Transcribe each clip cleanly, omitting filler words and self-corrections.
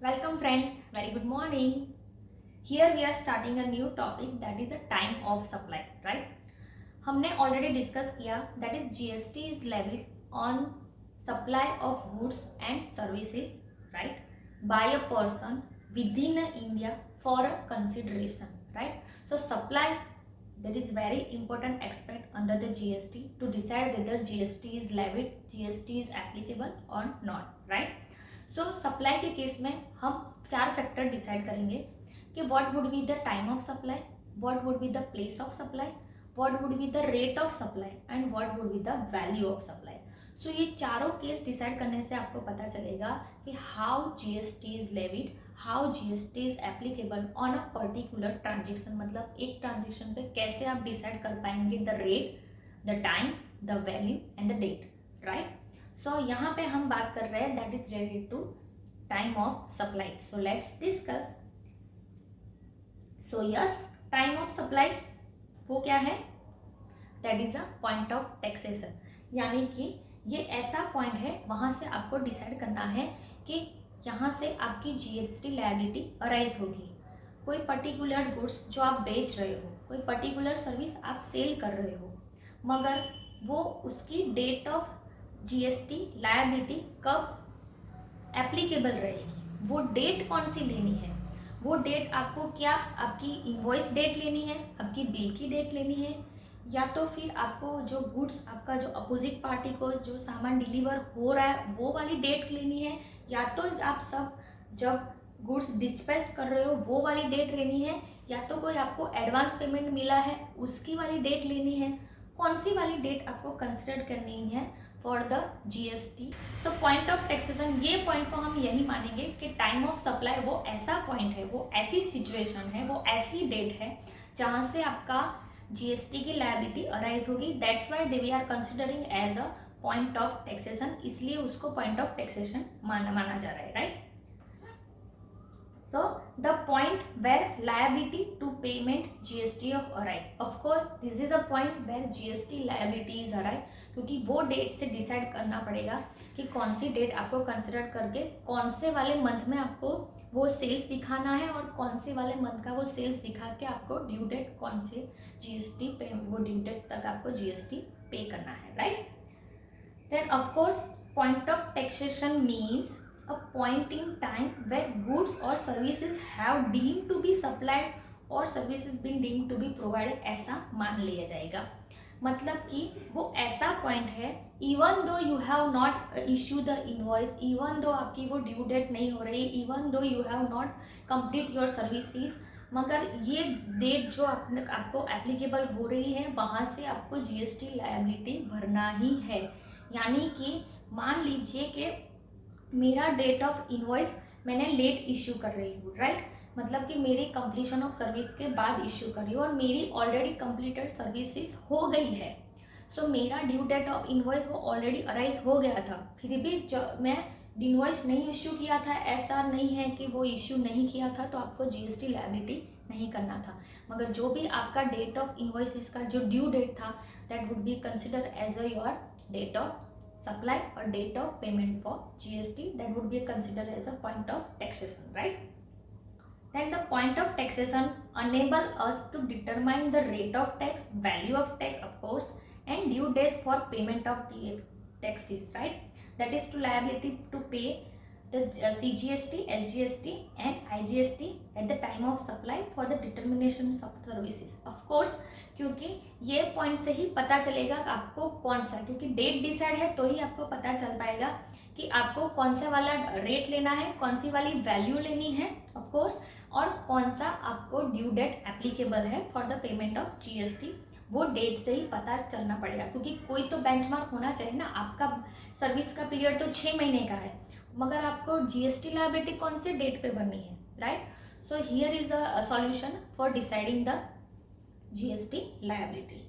Welcome friends, very good morning. Here we are starting a new topic that is a time of supply, right? हमने already discuss किया that is GST is levied on supply of goods and services, right? By a person within India for a consideration, right? So supply, that is very important aspect under the GST to decide whether GST is levied, GST is applicable or not, right? So supply के case में हम चार factor decide करेंगे कि what would be the time of supply, what would be the place of supply, what would be the rate of supply and what would be the value of supply. So ये चारों case decide करने से आपको पता चलेगा कि how GST is levied, how GST is applicable on a particular transaction. मतलब एक ट्रांजेक्शन पे कैसे आप डिसाइड कर पाएंगे the rate, the time, the value and the date, right. So यहाँ पे हम बात कर रहे हैं that is related to time of supply. So let's discuss. So yes, time of supply वो क्या है? That is a point of taxation. यानी कि ये ऐसा पॉइंट है वहां से आपको डिसाइड करना है कि यहाँ से आपकी जीएसटी लायबिलिटी अराइज होगी. कोई पर्टिकुलर गुड्स जो आप बेच रहे हो, कोई पर्टिकुलर सर्विस आप सेल कर रहे हो, मगर वो उसकी डेट ऑफ जीएसटी लायबिलिटी कब एप्लीकेबल रहेगी, वो डेट कौन सी लेनी है. वो डेट आपको क्या आपकी इनवॉइस डेट लेनी है, आपकी बिल की डेट लेनी है, या तो फिर आपको जो गुड्स आपका जो अपोजिट पार्टी को जो सामान डिलीवर हो रहा है वो वाली डेट लेनी है, या तो आप सब जब गुड्स डिस्पैच कर रहे हो वो वाली डेट लेनी है, या तो कोई आपको एडवांस पेमेंट मिला है उसकी वाली डेट लेनी है. कौन सी वाली डेट आपको कंसिडर करनी है for the GST. So point of taxation, ये पॉइंट को हम यही मानेंगे कि टाइम ऑफ सप्लाई वो ऐसा पॉइंट है, वो ऐसी सिचुएशन है, वो ऐसी डेट है जहाँ से आपका जीएसटी की लायबिलिटी अराइज होगी. That's why they we are considering as a point of taxation, इसलिए उसको पॉइंट ऑफ टैक्सेशन माना जा रहा है, right. So the point where liability to payment GST of arise. Of course this is a point where GST liability is arise, क्योंकि वो date से decide करना पड़ेगा कि कौन सी डेट आपको कंसिडर करके कौन से वाले मंथ में आपको वो सेल्स दिखाना है और कौन से वाले मंथ का वो सेल्स दिखा के आपको ड्यू डेट कौन से जीएसटी पे वो ड्यू डेट तक आपको जीएसटी पे करना है, right. Then of course point of taxation means a point in time where goods or services have deemed to be supplied or services been deemed to be provided, ऐसा मान लिया जाएगा. मतलब कि वो ऐसा पॉइंट है even though you have not issue the invoice, even though आपकी वो ड्यू डेट नहीं हो रही, even though you have not complete your services, मगर ये डेट जो आपको एप्लीकेबल हो रही है वहाँ से आपको जीएसटी लायबिलिटी भरना ही है. यानी कि मान लीजिए कि मेरा डेट ऑफ इनवॉइस मैंने लेट इश्यू कर रही हूँ, राइट. मतलब कि मेरी कंप्लीशन ऑफ सर्विस के बाद इश्यू कर रही हूँ और मेरी ऑलरेडी कंप्लीटेड सर्विसेज हो गई है. सो मेरा ड्यू डेट ऑफ इनवॉइस वो ऑलरेडी अराइज हो गया था, फिर भी मैं इनवॉइस नहीं इश्यू किया था. ऐसा नहीं है कि वो इश्यू नहीं किया था तो आपको जीएसटी लायबिलिटी नहीं करना था, मगर जो भी आपका डेट ऑफ इनवॉइस इसका जो ड्यू डेट था that would be consider as a your date of supply or date of payment for GST, that would be considered as a point of taxation, right. Then the point of taxation enable us to determine the rate of tax, value of tax of course, and due dates for payment of taxes, right. That is to liability to pay the CGST, LGST and IGST at the time of supply for the determination of services. Of course क्योंकि ये point से ही पता चलेगा कि आपको कौन सा, क्योंकि डेट डिसाइड है तो ही आपको पता चल पाएगा कि आपको कौन सा वाला रेट लेना है, कौन सी वाली वैल्यू लेनी है ऑफ कोर्स, और कौन सा आपको ड्यू डेट एप्लीकेबल है for the payment of GST. वो डेट से ही पता चलना पड़ेगा, क्योंकि कोई तो बेंचमार्क होना चाहिए ना. आपका सर्विस का पीरियड तो 6 महीने का है, मगर आपको जीएसटी लायबिलिटी कौन से डेट पे भरनी है, right. So here is a solution for deciding the GST liability.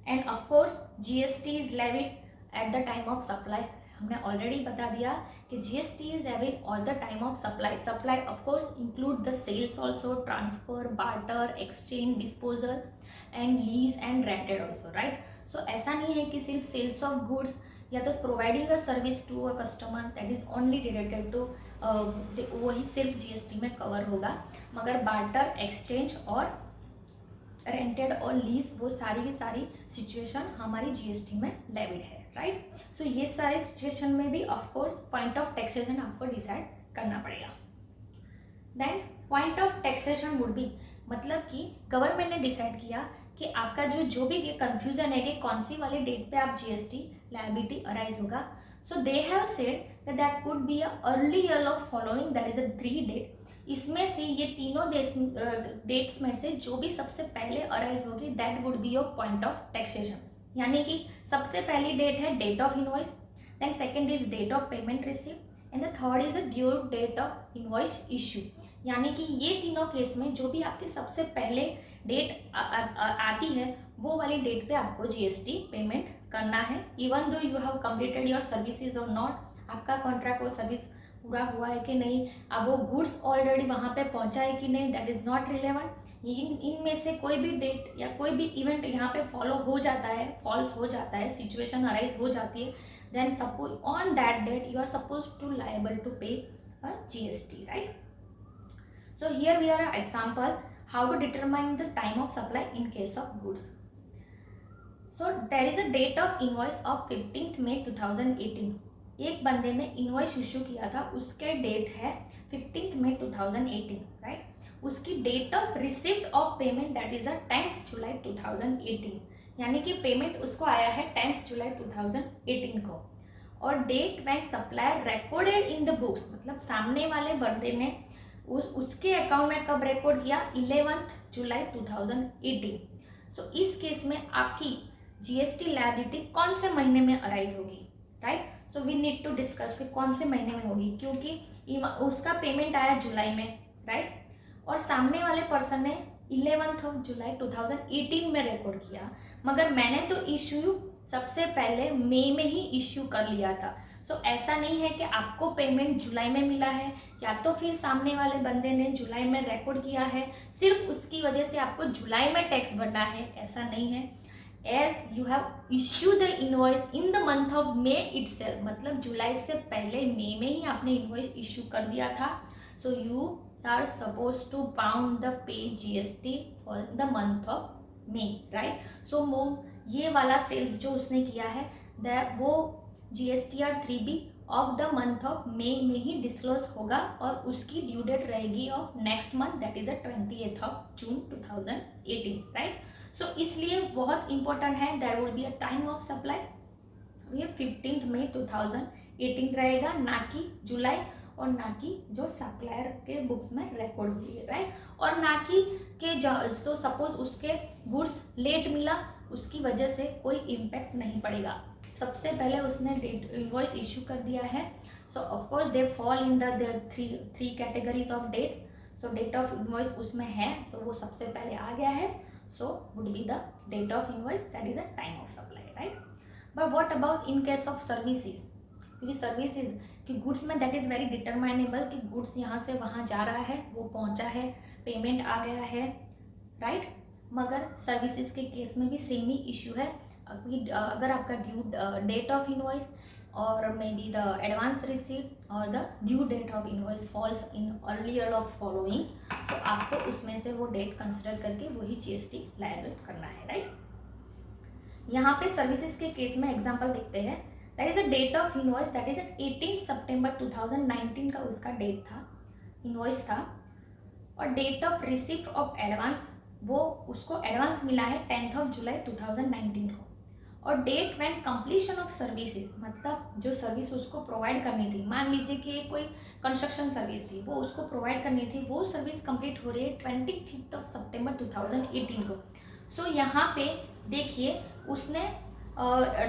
And of course GST is levied at the time of supply. हमने ऑलरेडी बता दिया कि GST is levied all the time of supply. Supply of course include the sales also, transfer, barter, exchange, disposal and lease and rented also, right. So ऐसा नहीं है कि सिर्फ sales of goods या तो providing a service to a customer that is only related to वही सिर्फ GST में कवर होगा, मगर बार्टर, एक्सचेंज और रेंटेड और लीज वो सारी की सारी सिचुएशन हमारी जीएसटी में लेविड है, राइट। सो ये सारे सिचुएशन में भी of course point of taxation आपको डिसाइड करना पड़ेगा। Then point of taxation would be, मतलब कि गवर्नमेंट ने डिसाइड किया कि आपका जो भी कंफ्यूजन है कि कौन सी वाली डेट पे आप जीएसटी लायबिलिटी अराइज होगा, so they have said that could be a earlier of following, that is a 3 date. इसमें से ये तीनों डेट्स में से जो भी सबसे पहले अराइज होगी that would be your point of taxation. यानी कि सबसे पहली डेट है date of invoice, then second is date of payment receive and the third is due date of invoice issue. यानी कि ये तीनों केस में जो भी आपकी सबसे पहले डेट आती है वो वाली डेट पे आपको जीएसटी पेमेंट करना है, even though you have completed your services और नॉट, आपका कॉन्ट्रैक्ट और सर्विस पूरा हुआ है कि नहीं, अब वो गुड्स ऑलरेडी वहाँ पे पहुँचा है कि नहीं, दैट इज़ नॉट रिलेवेंट। इनमें से कोई भी डेट या कोई भी इवेंट यहाँ पे फॉलो हो जाता है, फॉल्स हो जाता है, सिचुएशन अराइज हो जाती है, then suppose on that date you are suppose to liable to pay GST, right. So here we are an example how to determine the time of supply in case of goods. So there is a date of invoice of 15th May 2018. एक बंदे ने invoice issue किया था, उसके date है 15th May 2018, right. उसकी date of receipt of payment that is 10th July 2018, यानी कि पेमेंट उसको आया है 10th July 2018 को। और date when supplier recorded in the books, मतलब सामने वाले बंदे ने उसके अकाउंट में कब रिकॉर्ड किया, 11th July 2018। सो इस केस में आपकी जीएसटी लायबिलिटी कौन से महीने में अराइज होगी, right. So we need to discuss कि कौन से महीने में होगी, क्योंकि उसका पेमेंट आया जुलाई में, राइट, और सामने वाले पर्सन ने 11th July 2018 में रिकॉर्ड किया, मगर मैंने तो इश्यू सबसे पहले मई में ही इश्यू कर लिया था। सो ऐसा नहीं है कि आपको पेमेंट जुलाई में मिला है या तो फिर सामने वाले बंदे ने जुलाई में रिकॉर्ड किया है, सिर्फ उसकी वजह से आपको जुलाई में टैक्स भरना है, ऐसा नहीं है। As you have issue the invoice in the month of May itself, मतलब जुलाई से पहले मई में ही आपने इनवॉइस इश्यू कर दिया था, so you are suppose to bound the pay GST for the month of May, right. So move ये वाला सेल्स जो उसने किया है वो GSTR 3B of the month of May में ही डिस्क्लोज होगा और उसकी ड्यू डेट रहेगी of next month, that is 20th June 2018, right. So इसलिए बहुत इंपॉर्टेंट है, that would be a time of supply, ये 15th May 2018 रहेगा, ना कि जुलाई और ना कि जो सप्लायर के बुक्स में रिकॉर्ड हुई है, राइट। और ना कि तो सपोज उसके गुड्स लेट मिला, उसकी वजह से कोई इम्पैक्ट नहीं पड़ेगा, सबसे पहले उसने इनवॉइस इशू कर दिया है। So of course they fall in the three categories of dates. So date of invoice उसमें है, सो वो सबसे पहले आ गया है, so would be the date of invoice, that is a time of supply, right. But what about in case of services, क्योंकि services कि गुड्स में दैट इज़ वेरी डिटरमाइनेबल कि गुड्स यहाँ से वहाँ जा रहा है, वो पहुँचा है, पेमेंट आ गया है, राइट। मगर सर्विसेज के केस में भी सेम ही इशू है, अगर आपका ड्यू डेट ऑफ इनवॉइस और may be the advance receipt और the due date of invoice falls in earlier of following, so आपको उसमें से वो डेट कंसिडर करके वही जीएसटी लायबल करना है, राइट। यहाँ पे सर्विसेज के केस में एग्जांपल देखते हैं, that is a date of invoice, that is 18 सितंबर 2019 का उसका डेट था, इनवॉइस था, और date of receipt of advance वो उसको एडवांस मिला है 10th July 2019 को, और date when completion of services, मतलब जो सर्विस उसको प्रोवाइड करनी थी, मान लीजिए कि कोई कंस्ट्रक्शन सर्विस थी, वो उसको प्रोवाइड करनी थी, वो सर्विस कंप्लीट हो रही है 25th September 2018 को। सो यहाँ पे देखिए उसने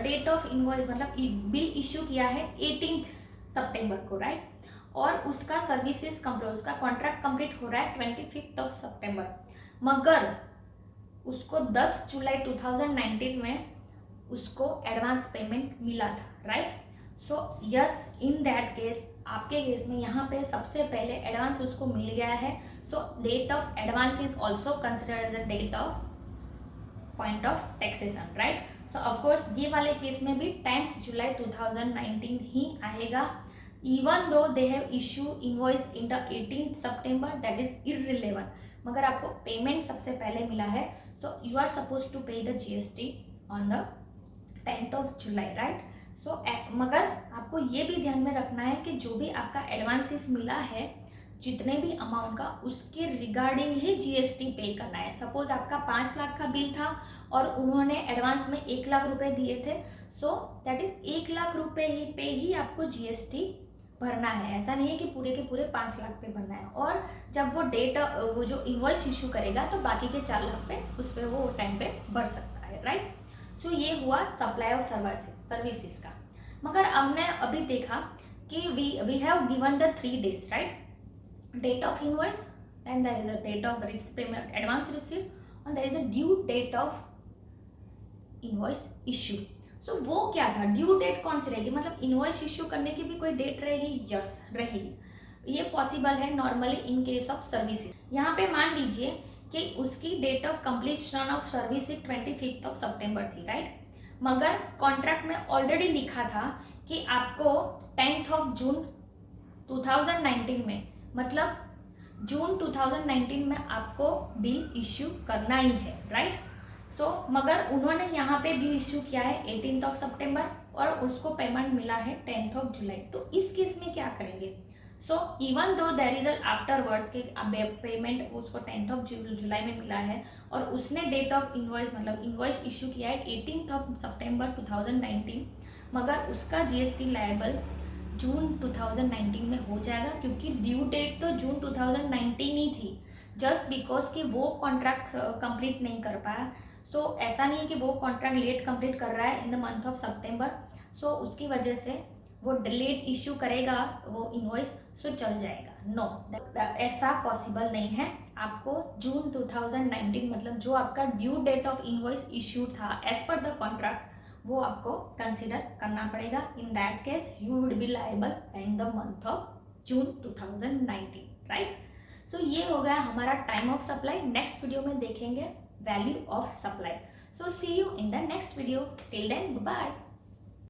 डेट ऑफ इनवॉइस मतलब बिल इश्यू किया है 18th September को, राइट, और उसका सर्विसेज कंप्लीट, उसका कॉन्ट्रैक्ट कंप्लीट हो रहा है 25th September, मगर उसको 10 जुलाई 2019 में उसको एडवांस पेमेंट मिला था, right. So yes, in that case आपके केस में यहाँ पे सबसे पहले एडवांस उसको मिल गया है, so date of advance is also considered as a date of point of taxation, right. So of course ये वाले केस में भी 10th July 2019 ही आएगा, even though they have issue invoice in the 18 September that is irrelevant, मगर आपको payment सबसे पहले मिला है, so you are suppose to pay the GST on the 10th July, right. So मगर आपको ये भी ध्यान में रखना है कि जो भी आपका एडवांसेस मिला है जितने भी अमाउंट का, उसके रिगार्डिंग ही GST पे करना है। सपोज आपका 5 लाख का बिल था और उन्होंने एडवांस में 1 लाख रुपए दिए थे, सो दैट इज 1 लाख रुपए ही पे ही आपको GST भरना है। ऐसा नहीं है कि पूरे के पूरे 5 लाख पे भरना है। और जब वो डेट वो जो इनवॉइस इशू करेगा तो बाकी के 4 लाख पे उस पर वो टाइम पे भर सकता है, राइट। सो ये हुआ सप्लाई ऑफ सर्विसेज का। मगर हमने अभी देखा कि we have given the 3 days, right. Date of invoice, then there is a date of payment advance received and there is a due date of invoice issue. So वो क्या था, due date कौन सी रहेगी, मतलब इनवॉइस इश्यू करने की भी कोई डेट रहेगी, यस रहेगी। ये पॉसिबल है normally in case of services. यहाँ पे मान लीजिए कि उसकी date of completion of service 25 सितंबर थी, राइट। मगर कॉन्ट्रैक्ट में ऑलरेडी लिखा था कि आपको 10 जून 2019 में, मतलब जून 2019 में आपको बिल इश्यू करना ही है, राइट। सो मगर उन्होंने यहाँ पे बिल इश्यू किया है 18 सितंबर और उसको पेमेंट मिला है 10 जुलाई। तो इस केस में क्या करेंगे, so even though there is afterwards के पेमेंट उसको 10 जुलाई में मिला है और उसने डेट ऑफ इनवॉइस मतलब इनवॉइस इशू किया है 18 सितंबर 2019, मगर उसका GST लायबल जून 2019 में हो जाएगा, क्योंकि ड्यू डेट तो जून 2019 ही थी, जस्ट बिकॉज कि वो कॉन्ट्रैक्ट कंप्लीट नहीं कर पाया। सो ऐसा नहीं है कि वो कॉन्ट्रैक्ट लेट कंप्लीट कर रहा है इन द मंथ ऑफ सितंबर, सो उसकी वजह से वो लेट इश्यू करेगा वो इनवॉइस, सो चल जाएगा। नो, ऐसा पॉसिबल नहीं है। आपको जून 2019 मतलब जो आपका due date of invoice issue था एज पर द कॉन्ट्रैक्ट, वो आपको कंसिडर करना पड़ेगा। In that case you would be liable in the month of June 2019, right. So ये हो गया हमारा time of supply. Next video में देखेंगे value of supply. So see you in the next video. Till then bye.